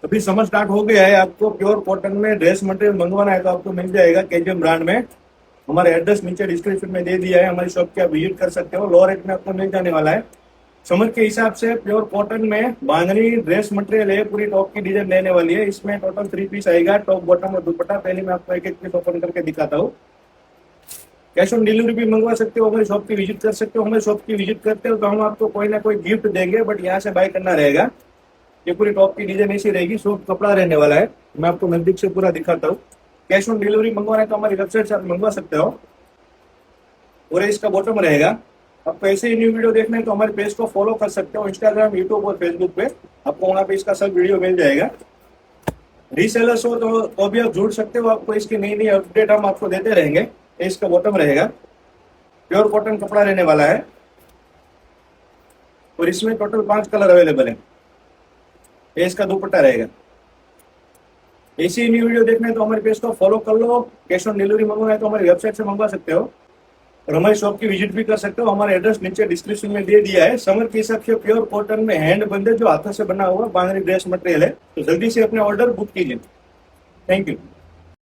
अभी summer start हो गया है। आपको प्योर कॉटन में ड्रेस मटेरियल मंगवाना है तो आपको मिल जाएगा केजीएम ब्रांड में। हमारा एड्रेस नीचे डिस्क्रिप्शन में दे दिया है, हमारी शॉप की आप विजिट कर सकते हो। लो रेट में आपको मिल जाने वाला है। समर के हिसाब से प्योर कॉटन में बांधनी ड्रेस मटेरियल है, पूरी टॉप की डिजाइन रहने वाली है। इसमें टोटल 3 पीस आएगा, टॉप बॉटम और दुपट्टा। पहले मैं आपको एक एक पीस ओपन करके दिखाता हूँ। कैश ऑन डिलीवरी भी मंगवा सकते हो, हमारी शॉप की विजिट कर सकते हो। हमारी शॉप की विजिट करते हो तो हम आपको कोई ना कोई गिफ्ट देंगे, बट यहाँ से बाय करना रहेगा। ये पूरी टॉप की डिजाइन ऐसी रहेगी, सॉफ्ट कपड़ा रहने वाला है। मैं आपको नजदीक से पूरा दिखाता हूँ। कैश ऑन डिलीवरी मंगवाना है तो हमारी वेबसाइट से आप मंगवा सकते हो। और इसका बॉटम रहेगा। आपको ऐसे ही न्यू वीडियो देखना है तो हमारे पेज को फॉलो कर सकते हो, इंस्टाग्राम, यूट्यूब और फेसबुक पे। आपको वहाँ पे इसका सब वीडियो मिल जाएगा। रीसेलर्स हो तो भी आप जुड़ सकते हो, आपको इसकी नई नई अपडेट हम आपको देते रहेंगे। इसका बॉटम रहेगा, प्योर कॉटन कपड़ा रहने वाला है। और इसमें टोटल 5 कलर अवेलेबल है। ये इसका दुपट्टा रहेगा। ऐसी न्यू वीडियो देखना है तो हमारे पेज को फॉलो कर लो। कैश ऑन डिलीवरी मंगवाना है तो हमारी वेबसाइट से मंगवा सकते हो और हमारी शॉप की विजिट भी कर सकते हो। हमारा एड्रेस नीचे डिस्क्रिप्शन में दे दिया है। समर के हिसाब से प्योर कॉटन में हैंड बंदे जो हाथों से बना हुआ बांधनी ड्रेस मटेरियल है, तो जल्दी से अपने ऑर्डर बुक कीजिए। Thank you.